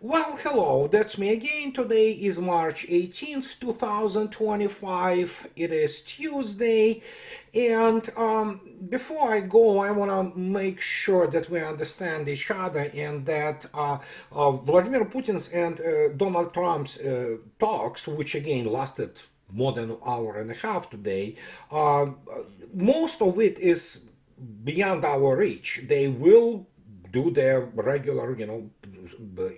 Well, hello, that's me again. Today is March 18th, 2025. It is Tuesday. And before I go, I want to make sure that we understand each other and that Vladimir Putin's and Donald Trump's talks, which again lasted more than an hour and a half today, most of it is beyond our reach. They will do their regular,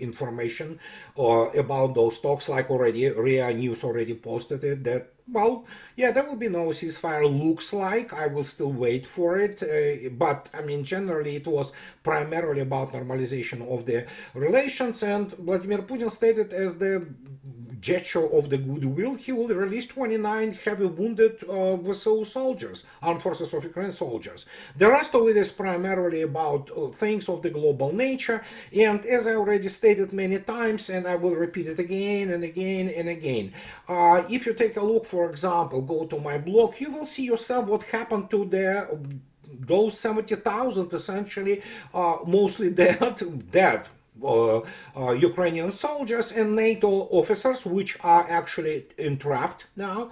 information about those talks, like already RIA News already posted it, that, well, yeah, there will be no ceasefire, looks like. I will still wait for it. But, I mean, generally it was primarily about normalization of the relations, and Vladimir Putin stated as the gesture of the goodwill, he will release 29 heavy wounded VSU soldiers, Armed Forces of Ukraine soldiers. The rest of it is primarily about things of the global nature, and as I already stated many times, and I will repeat it again and again and again, if you take a look, for example, go to my blog, you will see yourself what happened to those 70,000 essentially, mostly dead Ukrainian soldiers and NATO officers, which are actually entrapped now.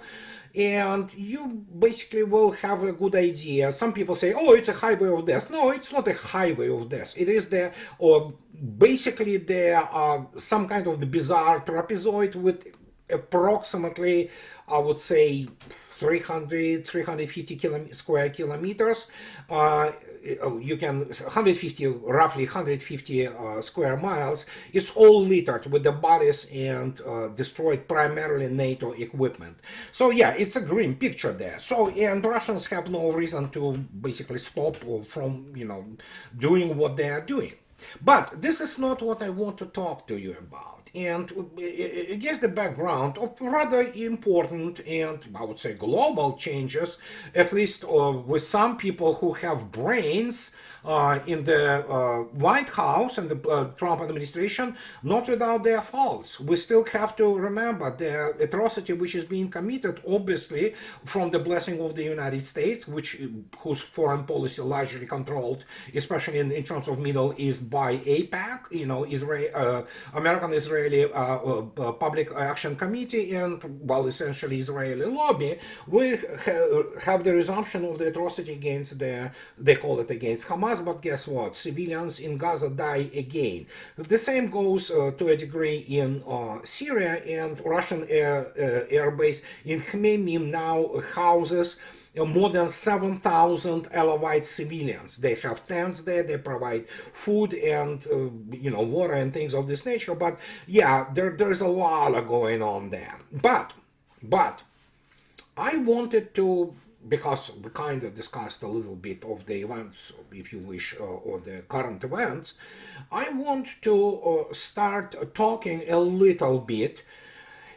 And you basically will have a good idea. Some people say, oh, it's a highway of death. No, it's not a highway of death. It is the, or basically there are some kind of the bizarre trapezoid with approximately, I would say, 350 square kilometers. You can 150, roughly 150 square miles. It's all littered with the bodies and destroyed primarily NATO equipment. So yeah, it's a grim picture there. So, and Russians have no reason to basically stop from doing what they are doing. But this is not what I want to talk to you about. And against the background of rather important and, I would say, global changes, at least with some people who have brains in the White House and the Trump administration, not without their faults. We still have to remember the atrocity which is being committed, obviously, from the blessing of the United States, whose foreign policy largely controlled, especially in terms of Middle East, by APAC, American-Israeli Public Action Committee, and, well, essentially Israeli lobby. We have the resumption of the atrocity against they call it against Hamas, but guess what? Civilians in Gaza die again. The same goes to a degree in Syria, and Russian air base in Khmeimim now houses more than 7,000 Alawite civilians. They have tents there, they provide food and water and things of this nature. But yeah, there's a lot going on there. But I wanted to, because we kind of discussed a little bit of the events, if you wish, or the current events, I want to start talking a little bit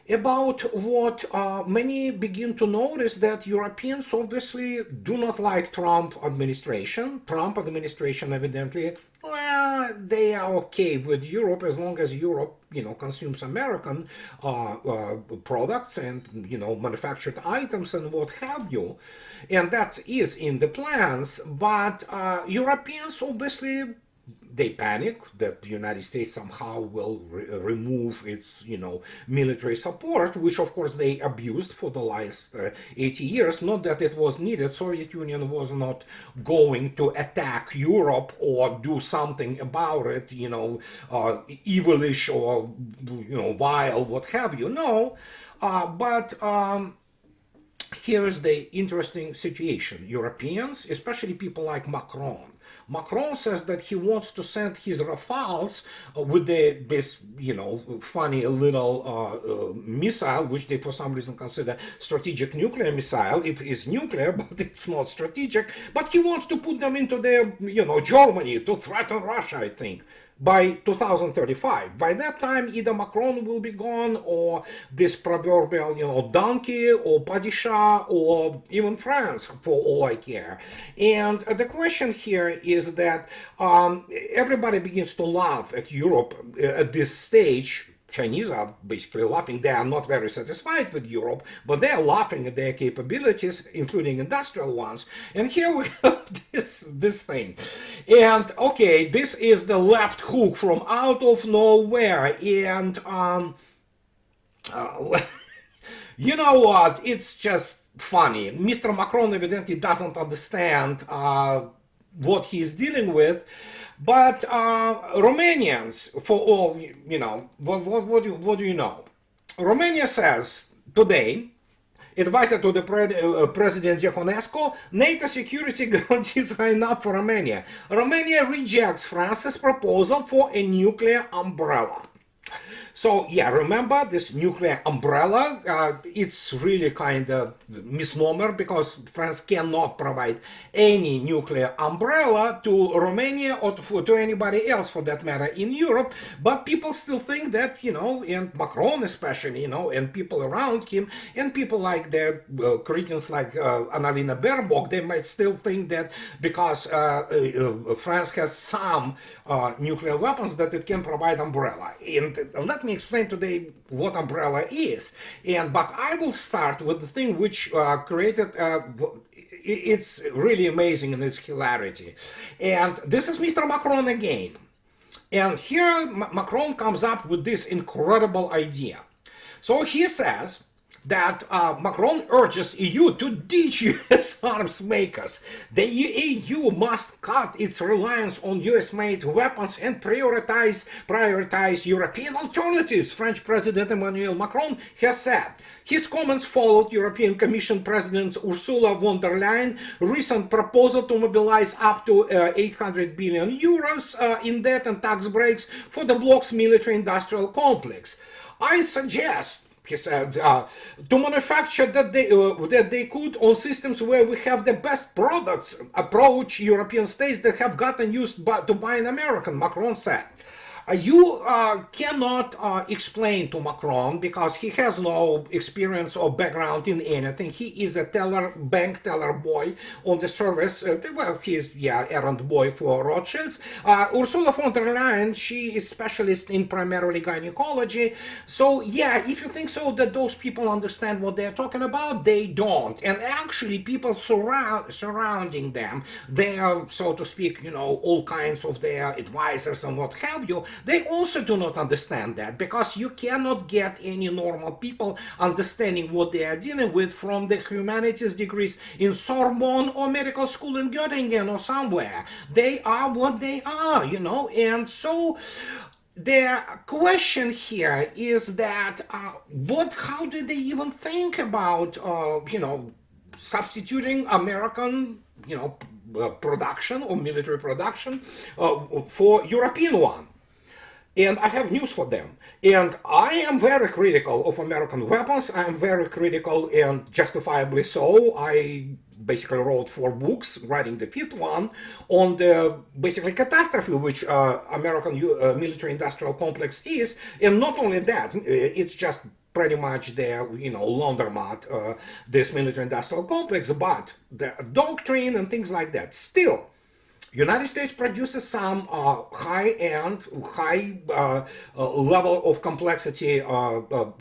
about what many begin to notice, that Europeans obviously do not like Trump administration. Trump administration evidently, well, they are okay with Europe as long as Europe, consumes American products and, manufactured items and what have you. And that is in the plans. But Europeans obviously, they panic that the United States somehow will remove its, military support, which of course they abused for the last 80 years. Not that it was needed. Soviet Union was not going to attack Europe or do something about it, evilish or, vile, what have you. No, but here's the interesting situation. Europeans, especially people like Macron, says that he wants to send his Rafales with this, funny little missile, which they for some reason consider strategic nuclear missile. It is nuclear, but it's not strategic. But he wants to put them into Germany to threaten Russia, I think, by 2035. By that time, either Macron will be gone, or this proverbial, donkey, or Padishah, or even France, for all I care. And the question here is that everybody begins to laugh at Europe at this stage, Chinese are basically laughing. They are not very satisfied with Europe, but they are laughing at their capabilities, including industrial ones. And here we have this thing. And okay, this is the left hook from out of nowhere. And you know what? It's just funny. Mr. Macron evidently doesn't understand what he's dealing with. But Romanians, for all, what do you know? Romania says today, advisor to the President Jaconescu, NATO security guarantees are enough for Romania. Romania rejects France's proposal for a nuclear umbrella. So yeah, remember this nuclear umbrella? It's really kind of misnomer because France cannot provide any nuclear umbrella to Romania or to anybody else for that matter in Europe. But people still think that, and Macron especially, and people around him, and people like the cretins like Annalena Baerbock, they might still think that because France has some nuclear weapons that it can provide umbrella. And let me explain today what umbrella is. But I will start with the thing which created it's really amazing in its hilarity. And this is Mr. Macron again. And here Macron comes up with this incredible idea. So he says that Macron urges EU to ditch US arms makers. The EU must cut its reliance on US-made weapons and prioritize European alternatives, French President Emmanuel Macron has said. His comments followed European Commission President Ursula von der Leyen's recent proposal to mobilize up to 800 billion euros in debt and tax breaks for the bloc's military-industrial complex. I suggest, he said, to manufacture that they could on systems where we have the best products approach European states that have gotten used to buying American, Macron said. You cannot explain to Macron because he has no experience or background in anything. He is a bank teller boy on the service. Well, he's errand boy for Rothschilds. Ursula von der Leyen, she is specialist in primarily gynecology. So if you think so that those people understand what they're talking about, they don't. And actually, people surrounding them, they are, so to speak, all kinds of their advisors and what have you. They also do not understand that because you cannot get any normal people understanding what they are dealing with from the humanities degrees in Sorbonne or medical school in Göttingen or somewhere. They are what they are, and so the question here is that how did they even think about, substituting American, production or military production for European one? And I have news for them. And I am very critical of American weapons. I am very critical, and justifiably so. I basically wrote 4 books, writing the 5th one, on the basically catastrophe which American military-industrial complex is. And not only that, it's just pretty much their, laundromat, this military-industrial complex, but the doctrine and things like that. Still, United States produces some high-end, high level of complexity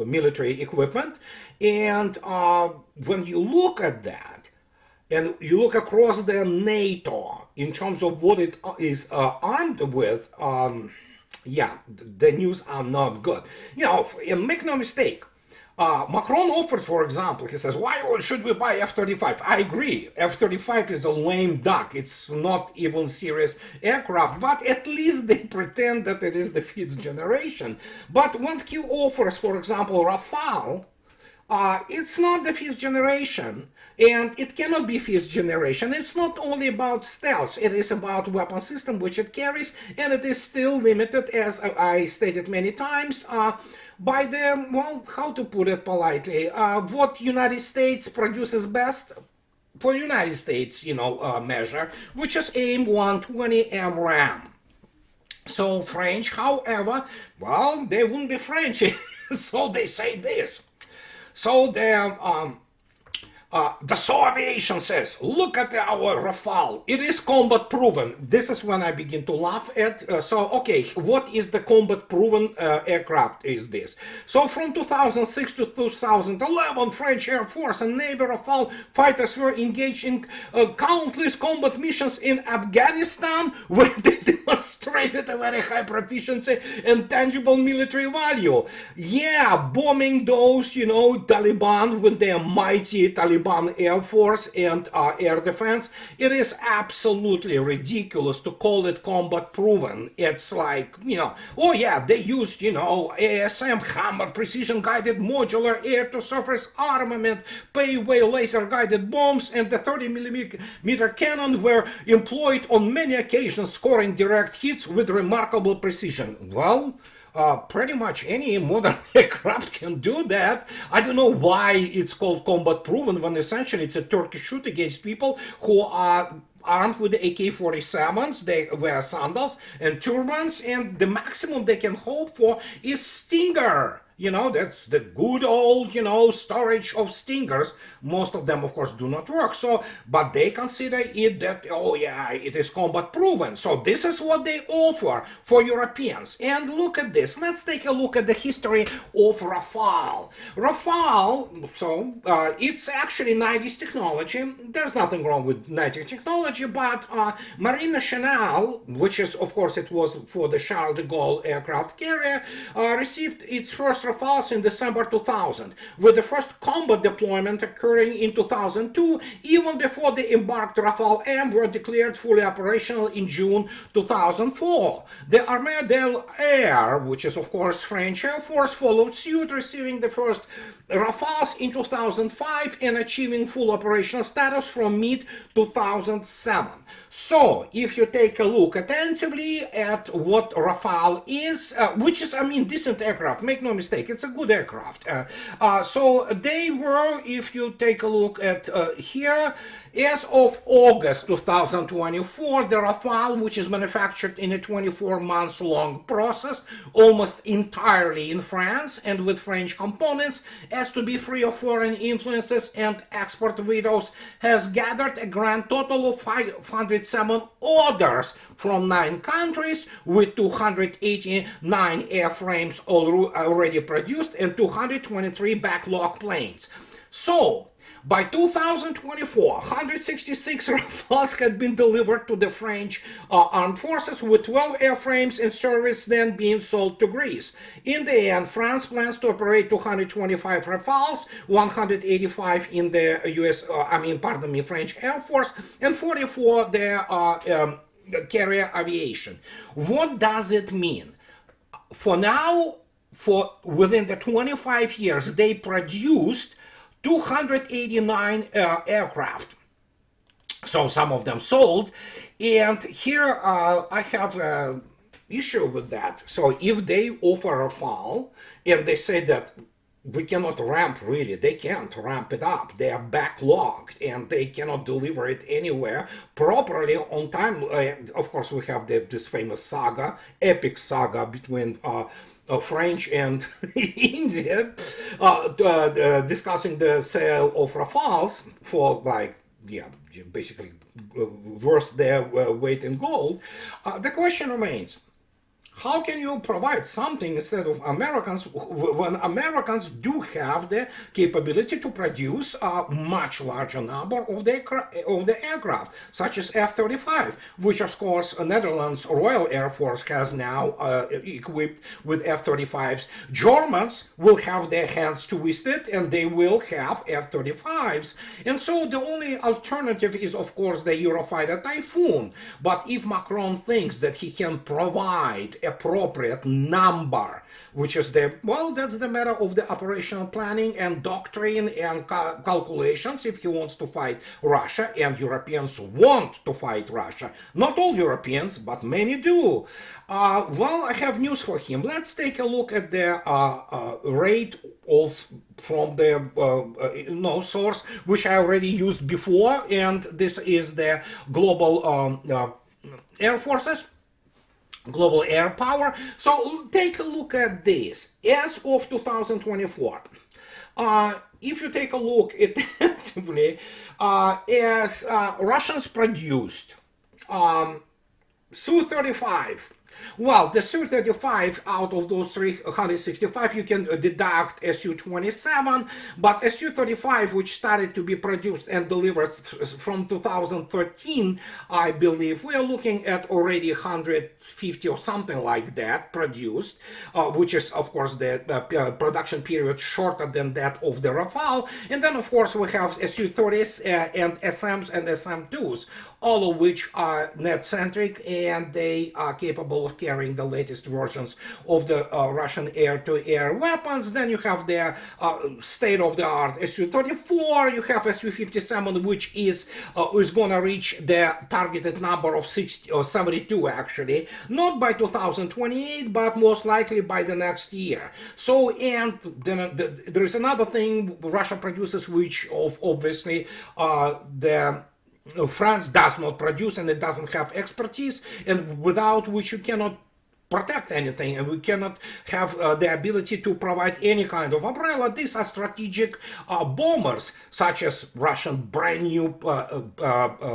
military equipment, and when you look at that, and you look across the NATO in terms of what it is armed with, the news are not good. And make no mistake, Macron offered, for example, he says, why should we buy F-35? I agree, F-35 is a lame duck. It's not even serious aircraft, but at least they pretend that it is the 5th generation. But when he offers, for example, Rafale, it's not the 5th generation, and it cannot be 5th generation. It's not only about stealth, it is about weapon system which it carries, and it is still limited, as I stated many times, by the, how to put it politely, what United States produces best for United States, measure, which is AIM-120 MRAM. So French, however, they wouldn't be French, so they say this. So the The Soul Aviation says, look at our Rafale. It is combat proven. This is when I begin to laugh at. Okay, what is the combat proven aircraft is this? So from 2006 to 2011, French Air Force and Navy Rafale fighters were engaged in countless combat missions in Afghanistan, where they demonstrated a very high proficiency and tangible military value. Yeah, bombing those, Taliban with their mighty Taliban Air Force and air defense. It is absolutely ridiculous to call it combat proven. It's like, oh yeah, they used, ASM, Hammer, precision guided modular air to surface armament, payway laser guided bombs, and the 30mm cannon were employed on many occasions, scoring direct hits with remarkable precision. Well, pretty much any modern aircraft can do that. I don't know why it's called combat proven when essentially it's a turkey shoot against people who are armed with the AK-47s. They wear sandals and turbans, and the maximum they can hope for is Stinger. That's the good old, storage of Stingers. Most of them, of course, do not work. But they consider it that, oh yeah, it is combat proven. So this is what they offer for Europeans. And look at this. Let's take a look at the history of Rafale. Rafale, it's actually 90s technology. There's nothing wrong with 90s technology, but Marine Nationale, which is, of course, it was for the Charles de Gaulle aircraft carrier, received its first Rafales in December 2000, with the first combat deployment occurring in 2002, even before the embarked Rafale M were declared fully operational in June 2004. The Armée de l'Air, which is of course French Air Force, followed suit, receiving the first Rafales in 2005 and achieving full operational status from mid-2007. So, if you take a look attentively at what Rafale is, which is, decent aircraft, make no mistake, it's a good aircraft. So, they were, if you take a look at here, as of August 2024, the Rafale, which is manufactured in a 24-month-long process, almost entirely in France and with French components, as to be free of foreign influences and export vetoes, has gathered a grand total of 507 orders from 9 countries, with 289 airframes already produced and 223 backlog planes. So, by 2024, 166 Rafales had been delivered to the French armed forces, with 12 airframes in service then being sold to Greece. In the end, France plans to operate 225 Rafales, 185 in the French Air Force, and 44 the carrier aviation. What does it mean? For now, within the 25 years, they produced 289 aircraft. So some of them sold, and here I have an issue with that. So if they offer a Rafale and they say that we cannot ramp, really, they can't ramp it up. They are backlogged and they cannot deliver it anywhere properly on time. Of course, we have this famous saga, epic saga between French and India, discussing the sale of Rafales for basically worth their weight in gold. The question remains, how can you provide something instead of Americans when Americans do have the capability to produce a much larger number of the aircraft, such as F-35, which of course Netherlands Royal Air Force has now equipped with F-35s. Germans will have their hands twisted and they will have F-35s. And so the only alternative is of course the Eurofighter Typhoon. But if Macron thinks that he can provide appropriate number, which is that's the matter of the operational planning and doctrine and calculations, if he wants to fight Russia, and Europeans want to fight Russia. Not all Europeans, but many do. I have news for him. Let's take a look at the rate from the source, which I already used before, and this is the global air forces. Global air power. So take a look at this. As of 2024, If you take a look attentively, as Russians produced Su-35. Well, the Su-35, out of those 365, you can deduct Su-27, but Su-35, which started to be produced and delivered from 2013, I believe, we are looking at already 150 or something like that produced, which is, of course, the production period shorter than that of the Rafale. And then, of course, we have Su-30s and SMs and SM-2s, all of which are net-centric, and they are capable of carrying the latest versions of the Russian air-to-air weapons. Then you have the state-of-the-art Su-34, you have Su-57, which is going to reach the targeted number of 60 or 72, actually, not by 2028, but most likely by the next year. So, and then there is another thing Russia produces, which obviously France does not produce, and it doesn't have expertise, and without which you cannot protect anything, and we cannot have the ability to provide any kind of umbrella. These are strategic bombers, such as Russian brand new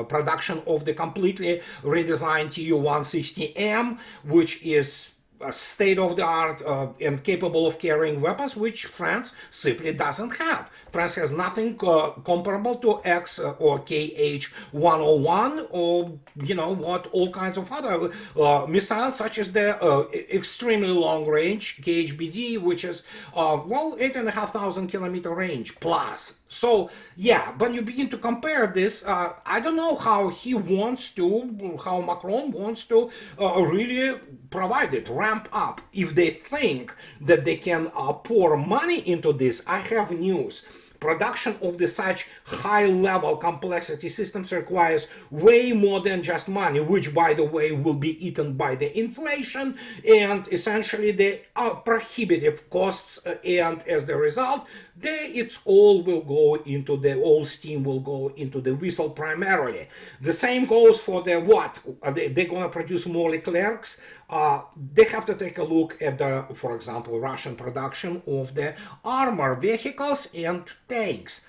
production of the completely redesigned Tu-160M, which is state-of-the-art and capable of carrying weapons, which France simply doesn't have. France has nothing comparable to X or KH-101, or all kinds of other missiles, such as the extremely long-range KHBD, which is 8,500 kilometer range plus. So yeah, when you begin to compare this, I don't know how Macron wants to really provide it, ramp up. If they think that they can pour money into this, I have news. Production of the such high-level complexity systems requires way more than just money, which, by the way, will be eaten by the inflation and essentially the prohibitive costs, and as the result, all steam will go into the whistle primarily. The same goes for the what? They're going to produce more Leclercs. They have to take a look at for example, Russian production of the armor vehicles and tanks.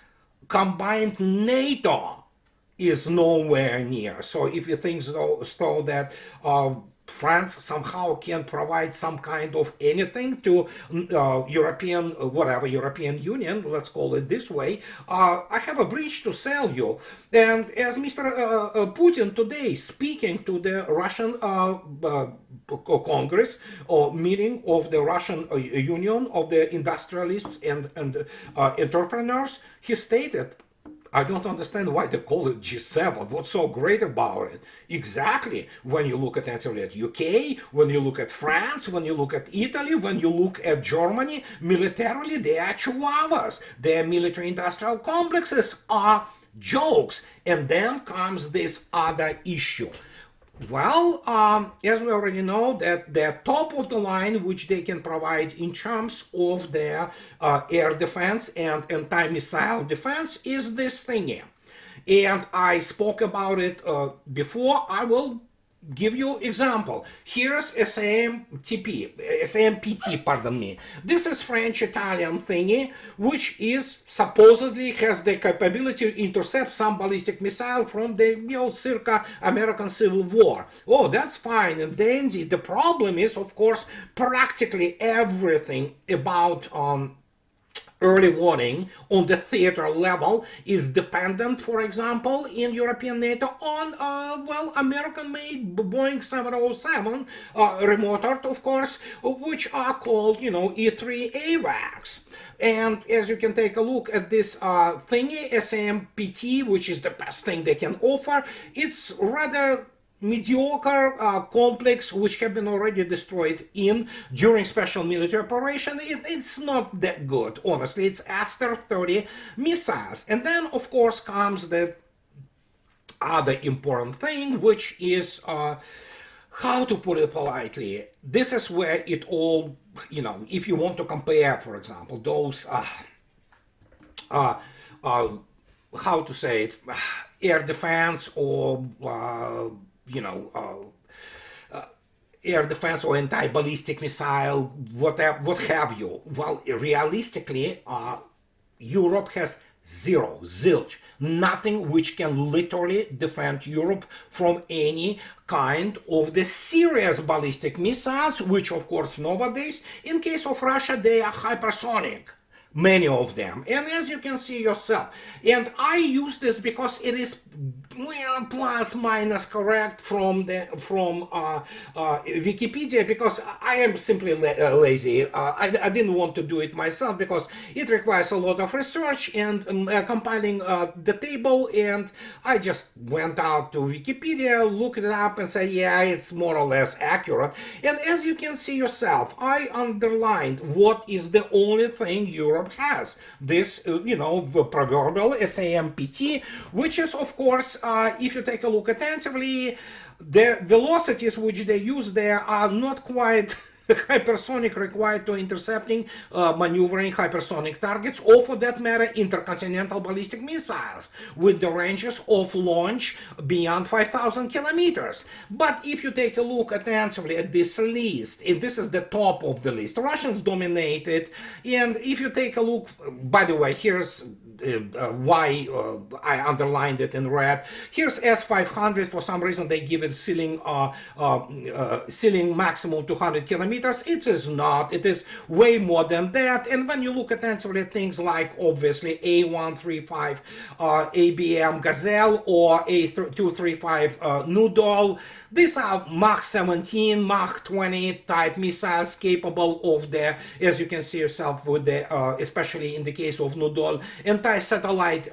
Combined NATO is nowhere near. So if you think so that France somehow can provide some kind of anything to European Union, let's call it this way, I have a bridge to sell you. And as Mr. Putin today, speaking to the Russian Congress or meeting of the Russian Union of the industrialists and entrepreneurs, he stated, I don't understand why they call it G7. What's so great about it? Exactly. When you look at UK, when you look at France, when you look at Italy, when you look at Germany, militarily, they are chihuahuas. Their military-industrial complexes are jokes. And then comes this other issue. Well, as we already know, that the top of the line, which they can provide in terms of their air defense and anti-missile defense, is this thingy. And I spoke about it before. I will give you example. Here's SAMPT, pardon me. This is French-Italian thingy, which is supposedly has the capability to intercept some ballistic missile from the circa American Civil War. Oh, that's fine and dandy. The problem is, of course, practically everything about early warning on the theater level is dependent, for example, in European NATO on, American-made Boeing 707 remote art, of course, which are called, E3 AVACs. And as you can take a look at this thingy, SAMPT, which is the best thing they can offer, it's rather mediocre complex which have been already destroyed during special military operation. It's not that good, honestly. It's Aster 30 missiles. And then, of course, comes the other important thing, which is, how to put it politely, this is where it all, if you want to compare, for example, those, how to say it, air defense or air defense or anti-ballistic missile, what have you. Well, realistically, Europe has zero, zilch, nothing which can literally defend Europe from any kind of the serious ballistic missiles, which of course nowadays, in case of Russia, they are hypersonic. Many of them, and as you can see yourself, and I use this because it is, well, plus minus correct from Wikipedia, because I am simply lazy. I didn't want to do it myself because it requires a lot of research and compiling the table, and I just went out to Wikipedia, looked it up, and said, yeah, it's more or less accurate. And as you can see yourself, I underlined what is the only thing Europe has, this the proverbial SAMPT, which is of course, if you take a look attentively, the velocities which they use there are not quite hypersonic required to intercepting maneuvering hypersonic targets, or for that matter intercontinental ballistic missiles with the ranges of launch beyond 5,000 kilometers. But if you take a look attentively at this list, and this is the top of the list, Russians dominate it, and if you take a look, by the way, here's why I underlined it in red. Here's S500. For some reason they give it ceiling maximum 200 kilometers. It is not. It is way more than that. And when you look attentively at things like obviously A135 ABM Gazelle or A235 Noodle, these are Mach 17, Mach 20 type missiles capable of the, as you can see yourself with the, especially in the case of Noodle, anti-satellite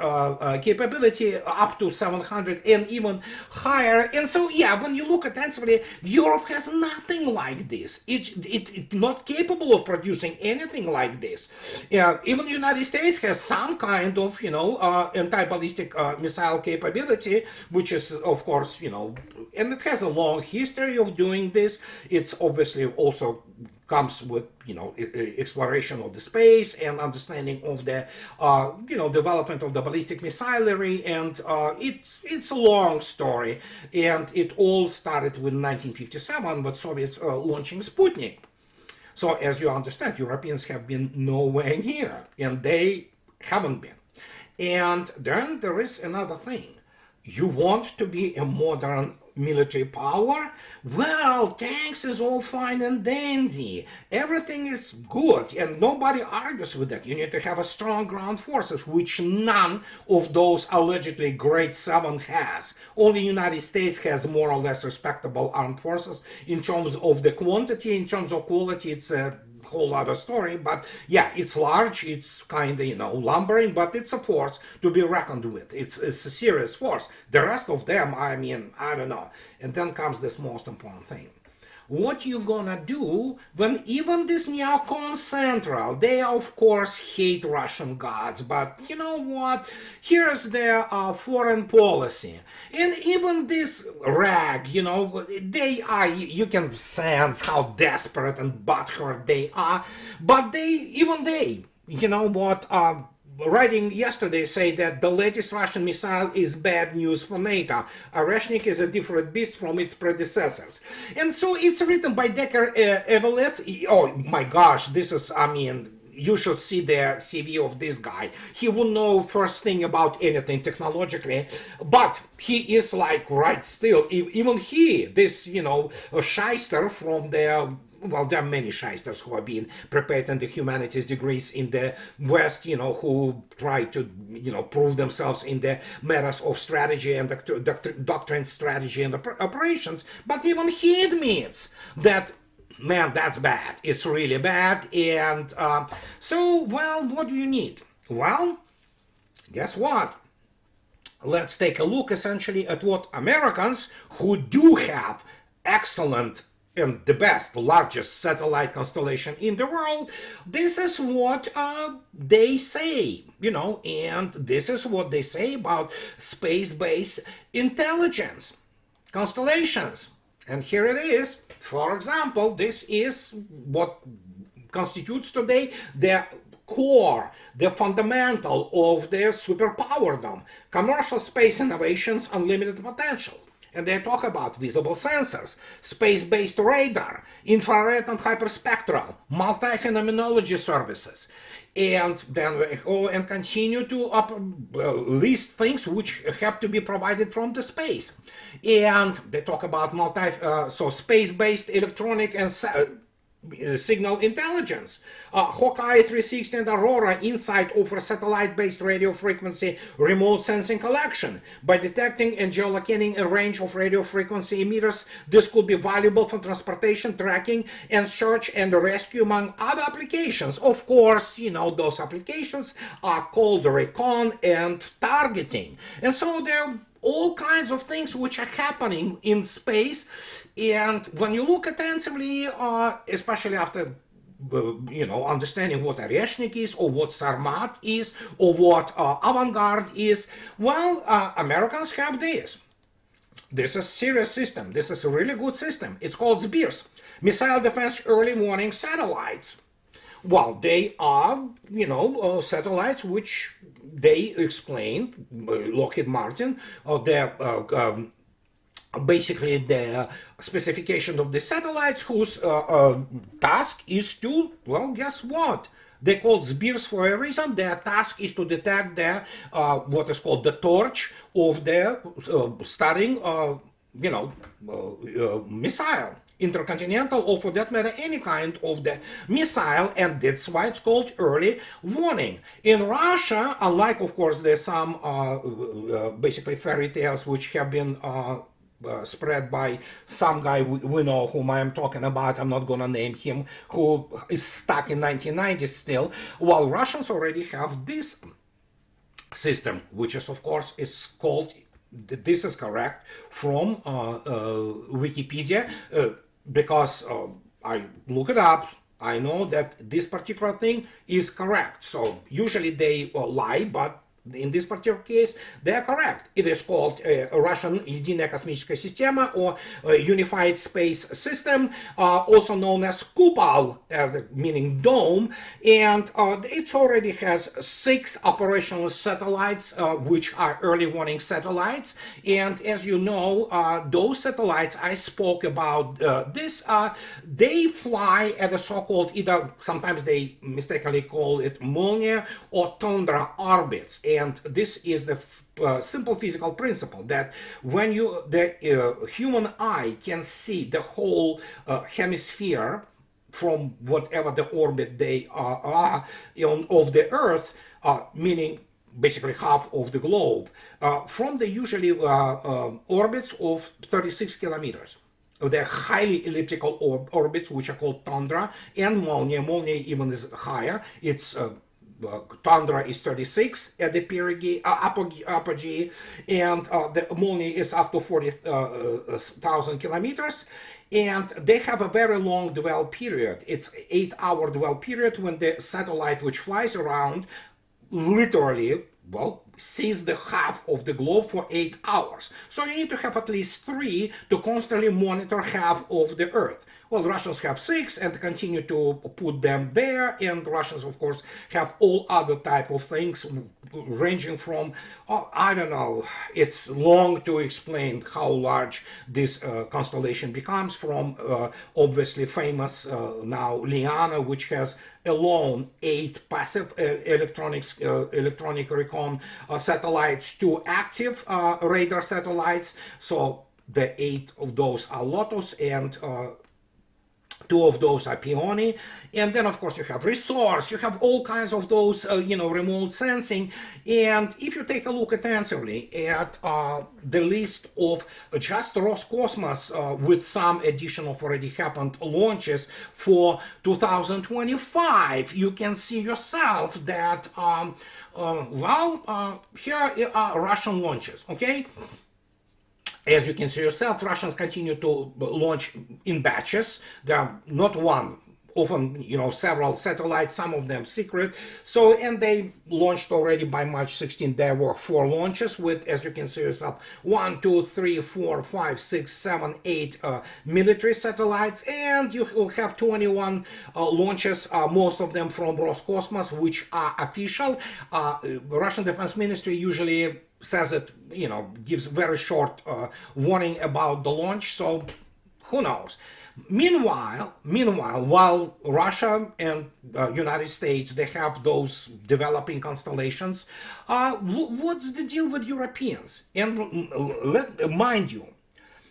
capability up to 700 and even higher. And so, yeah, when you look attentively, Europe has nothing like this. It's not capable of producing anything like this. Even the United States has some kind of, anti-ballistic missile capability, which is, of course, and it has a long history of doing this. It's obviously also comes with exploration of the space and understanding of the development of the ballistic missilery, and it's a long story, and it all started with 1957 with Soviets launching Sputnik. So as you understand, Europeans have been nowhere near, and they haven't been. And then there is another thing. You want to be a modern military power? Well, tanks is all fine and dandy. Everything is good, and nobody argues with that. You need to have a strong ground forces, which none of those allegedly great seven has. Only United States has more or less respectable armed forces. In terms of the quantity, in terms of quality, it's a whole other story. But yeah, it's large, it's kind of lumbering, but it's a force to be reckoned with. It's a serious force. The rest of them, I mean, I don't know. And then comes this most important thing. What you gonna do when even this neocon central, they of course hate Russian gods, but you know what, here's their foreign policy, and even this rag, they are, you can sense how desperate and butthurt they are, but writing yesterday say that the latest Russian missile is bad news for NATO. Oreshnik is a different beast from its predecessors. And so it's written by Decker Eveleth. Oh my gosh, this is, you should see the CV of this guy. He wouldn't know first thing about anything technologically, but he is like right still. Even he, this, a shyster from the, well, there are many shysters who are being prepared in the humanities degrees in the West, who try to, prove themselves in the matters of strategy and doctrine, strategy and operations. But even he admits that, man, that's bad. It's really bad. And so, well, what do you need? Well, guess what? Let's take a look essentially at what Americans, who do have excellent and the best, largest satellite constellation in the world, this is what they say, and this is what they say about space-based intelligence constellations. And here it is. For example, this is what constitutes today the core, the fundamental of the superpowerdom: commercial space innovations, unlimited potential. And they talk about visible sensors, space-based radar, infrared and hyperspectral, multi-phenomenology services. And then we go and continue to list things which have to be provided from the space. And they talk about so space-based electronic and signal intelligence. Hawkeye 360 and Aurora Insight offer satellite-based radio frequency remote sensing collection. By detecting and geolocating a range of radio frequency emitters, this could be valuable for transportation, tracking, and search and rescue, among other applications. Of course, you know, those applications are called recon and targeting. And so they're all kinds of things which are happening in space, and when you look attentively, especially after understanding what Oreshnik is, or what Sarmat is, or what Avangard is, well, Americans have this. This is a serious system. This is a really good system. It's called SBIRS, Missile Defense Early Warning Satellites. Well, they are, satellites which they explain, Lockheed Martin, basically the specification of the satellites whose task is to, well, guess what? They call SBIRS for a reason. Their task is to detect the what is called the torch of the starting, missile. Intercontinental, or for that matter any kind of the missile, and that's why it's called early warning. In Russia, unlike of course there's some basically fairy tales which have been spread by some guy we know whom I am talking about, I'm not gonna name him, who is stuck in 1990s still, while Russians already have this system, which is of course it's called, this is correct from Wikipedia, because I look it up. I know that this particular thing is correct. So usually they lie, but in this particular case, they are correct. It is called Russian Единая космическая система, or Unified Space System, also known as Kupal, meaning dome, and it already has 6 operational satellites, which are early warning satellites. And as you know, those satellites I spoke about, they fly at a so-called, either sometimes they mistakenly call it Molnia or Tundra orbits. And this is the simple physical principle that when the human eye can see the whole hemisphere from whatever the orbit they are of the Earth, meaning basically half of the globe, from the usually orbits of 36 kilometers. They're highly elliptical orbits, which are called Tundra and Molnia. Molnia even is higher. It's Tundra is 36 at the apogee, and the Molnia is up to 40,000 kilometers. And they have a very long dwell period. It's 8-hour dwell period when the satellite which flies around literally, well, sees the half of the globe for 8 hours. So you need to have at least 3 to constantly monitor half of the Earth. Well, Russians have 6 and continue to put them there, and Russians, of course, have all other type of things ranging from, I don't know, it's long to explain how large this constellation becomes, from obviously famous now Liana, which has alone 8 passive electronic recon satellites, 2 active radar satellites. So the 8 of those are Lotus, and 2 of those are Peony. And then of course you have Resource, you have all kinds of those remote sensing. And if you take a look attentively at the list of just Roscosmos with some additional already happened launches for 2025, you can see yourself that here are Russian launches, okay? As you can see yourself, Russians continue to launch in batches. There are not one often, several satellites, some of them secret. So, and they launched already by March 16. There were 4 launches with, as you can see yourself, 1, 2, 3, 4, 5, 6, 7, 8 military satellites, and you will have 21 launches, most of them from Roscosmos, which are official. Russian Defense Ministry usually says it, gives very short warning about the launch, so who knows. Meanwhile, while Russia and United States, they have those developing constellations, what's the deal with Europeans? And mind you,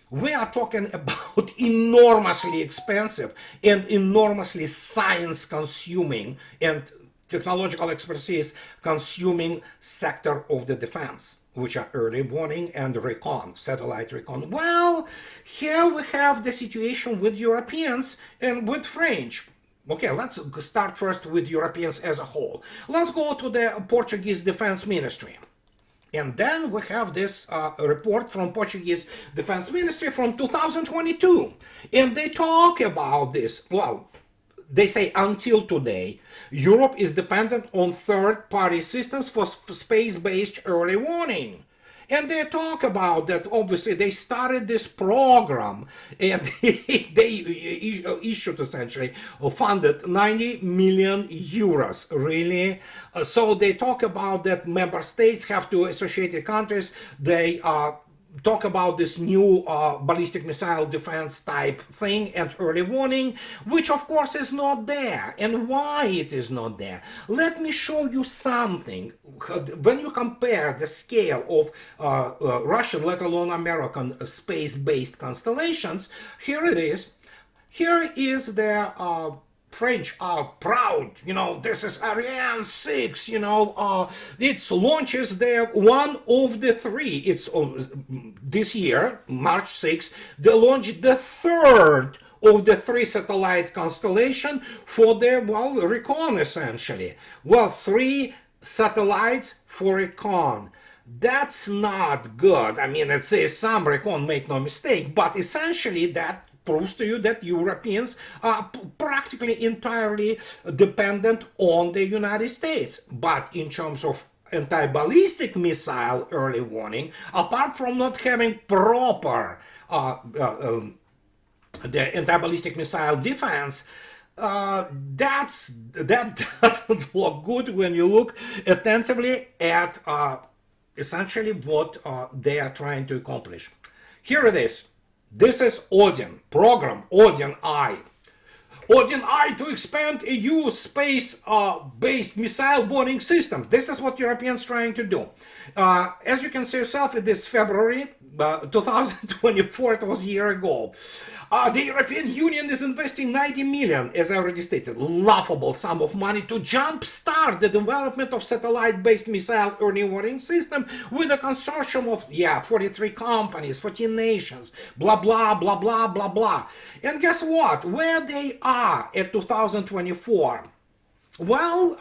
we are talking about enormously expensive and enormously science-consuming and technological expertise consuming sector of the defense, which are early warning and recon, satellite recon. Well, here we have the situation with Europeans and with French. Okay, let's start first with Europeans as a whole. Let's go to the Portuguese Defense Ministry. And then we have this report from Portuguese Defense Ministry from 2022. And they talk about this. Well, they say until today, Europe is dependent on third-party systems for space-based early warning. And they talk about that, obviously, they started this program and they issued, essentially, funded 90 million euros, really. So they talk about that member states have to, associated countries, they talk about this new ballistic missile defense type thing and early warning, which of course is not there. And why it is not there? Let me show you something. When you compare the scale of Russian, let alone American, space-based constellations, here it is. Here is the French are proud, this is Ariane 6, its launches there, one of the 3. It's this year, March 6th, they launched the 3rd of the 3 satellite constellation for their, recon, essentially. 3 satellites for recon. That's not good. I mean, it says some recon, make no mistake, but essentially that proves to you that Europeans are practically entirely dependent on the United States. But in terms of anti-ballistic missile early warning, apart from not having proper the anti-ballistic missile defense, that doesn't look good when you look attentively at essentially what they are trying to accomplish. Here it is. This is Odin, program Odin I. Odin I to expand EU space-based missile warning system. This is what Europeans trying to do. As you can see yourself, it is February 2024, it was a year ago. The European Union is investing 90 million, as I already stated, laughable sum of money to jumpstart the development of satellite-based missile early warning system with a consortium of, 43 companies, 14 nations, blah, blah, blah, blah, blah, blah. And guess what? Where they are at 2024? Well,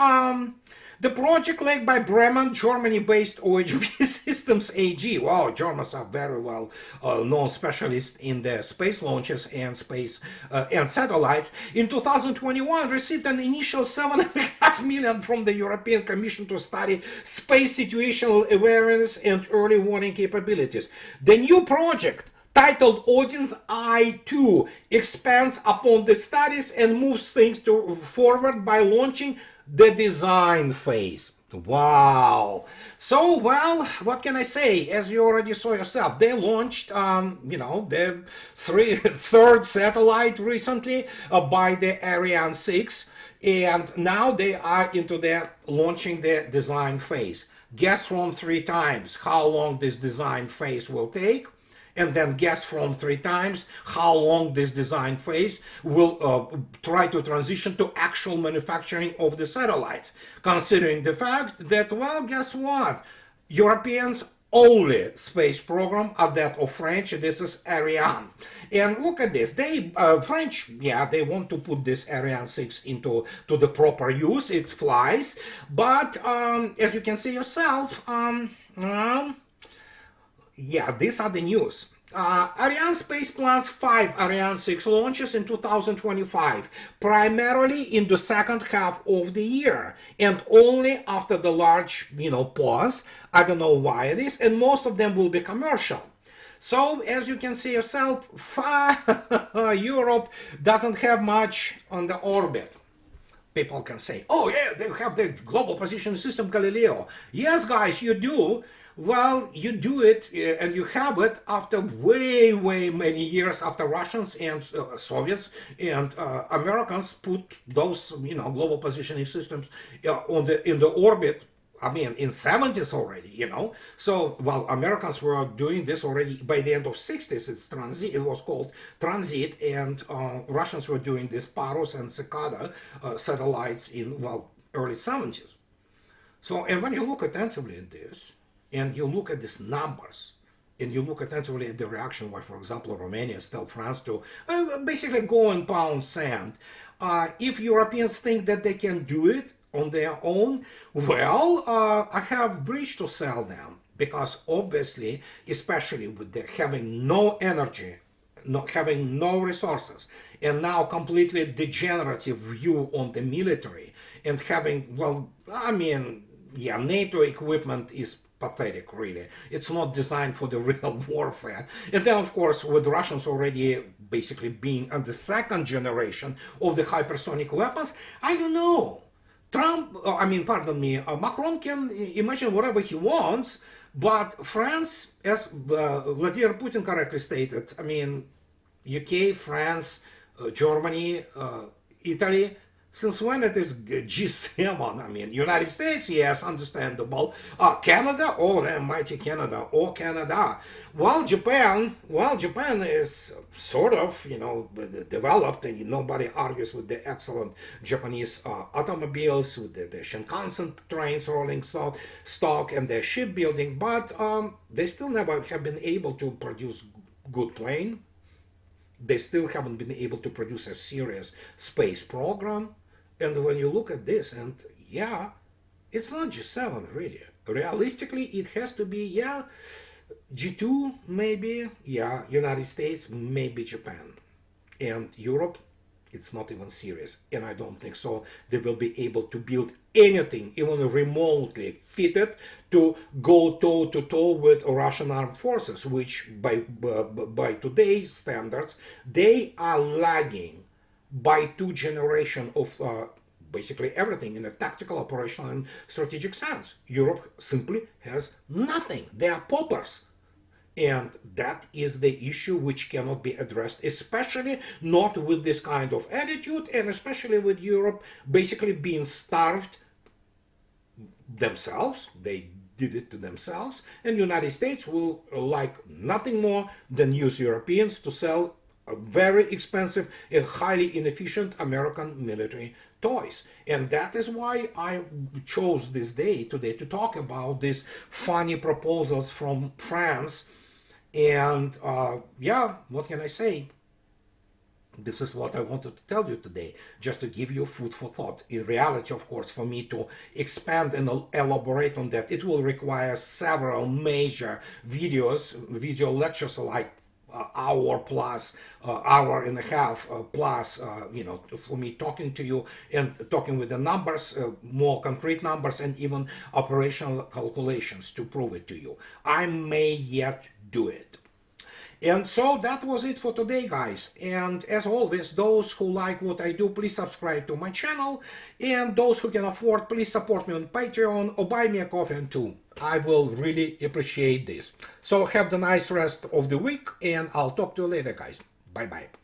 the project led by Bremen, Germany-based OHB Systems AG. Wow, Germans are very well known specialists in the space launches and space and satellites. In 2021, received an initial 7.5 million from the European Commission to study space situational awareness and early warning capabilities. The new project, titled Odin's I-2, expands upon the studies and moves things forward by launching the design phase. Wow. So, well, what can I say? As you already saw yourself, they launched, the 3rd satellite recently by the Ariane 6, and now they are into the launching the design phase. Guess from 3 times how long this design phase will take. And then guess from 3 times how long this design phase will try to transition to actual manufacturing of the satellites, considering the fact that, well, guess what? Europeans' only space program are that of French. This is Ariane. And look at this. They French, they want to put this Ariane 6 into the proper use. It flies. But as you can see yourself, these are the news. Ariane space plans 5 Ariane 6 launches in 2025, primarily in the second half of the year, and only after the large, pause. I don't know why it is, and most of them will be commercial. So, as you can see yourself, Europe doesn't have much on the orbit. People can say, oh yeah, they have the global positioning system Galileo. Yes, guys, you do. Well, you do it and you have it after way many years after Russians and Soviets and Americans put those global positioning systems in the orbit. I mean, in 70s already, So, well, Americans were doing this already by the end of 60s. It's transit. It was called transit, and Russians were doing this Paros and Cicada satellites in, well, early 70s. So, and when you look attentively at this, and you look at these numbers, and you look attentively at the reaction why, for example, Romania tell France to basically go and pound sand. If Europeans think that they can do it on their own, well, I have bridge to sell them, because obviously, especially with the having no energy, not having no resources, and now completely degenerative view on the military, and having, well, I mean, yeah, NATO equipment is pathetic, really. It's not designed for the real warfare. And then, of course, with Russians already basically being on the second generation of the hypersonic weapons, I don't know. Macron can imagine whatever he wants, but France, as Vladimir Putin correctly stated, UK, France, Germany, Italy, since when it is G7? United States, yes, understandable. Canada, oh, the mighty Canada, oh, Canada. Japan is sort of, developed, and nobody argues with the excellent Japanese automobiles, with the Shinkansen trains rolling stock and their shipbuilding, but they still never have been able to produce good plane. They still haven't been able to produce a serious space program. And when you look at this, and yeah, it's not G7 really. Realistically, it has to be, yeah, G2 maybe, yeah, United States, maybe Japan. And Europe, it's not even serious. And I don't think so they will be able to build anything, even remotely fitted, to go toe-to-toe with Russian armed forces, which by today's standards, they are lagging by 2 generations of basically everything in a tactical, operational, and strategic sense. Europe simply has nothing. They are paupers. And that is the issue which cannot be addressed, especially not with this kind of attitude, and especially with Europe basically being starved themselves. They did it to themselves. And the United States will like nothing more than use Europeans to sell very expensive and highly inefficient American military toys. And that is why I chose this day today to talk about these funny proposals from France. And yeah, what can I say? This is what I wanted to tell you today, just to give you food for thought. In reality, of course, for me to expand and elaborate on that, it will require several major videos, video lectures like hour plus, hour and a half plus, for me talking to you and talking with the numbers, more concrete numbers, and even operational calculations to prove it to you. I may yet do it. And so that was it for today, guys. And as always, those who like what I do, please subscribe to my channel. And those who can afford, please support me on Patreon or buy me a coffee too. I will really appreciate this. So have the nice rest of the week, and I'll talk to you later, guys. Bye-bye.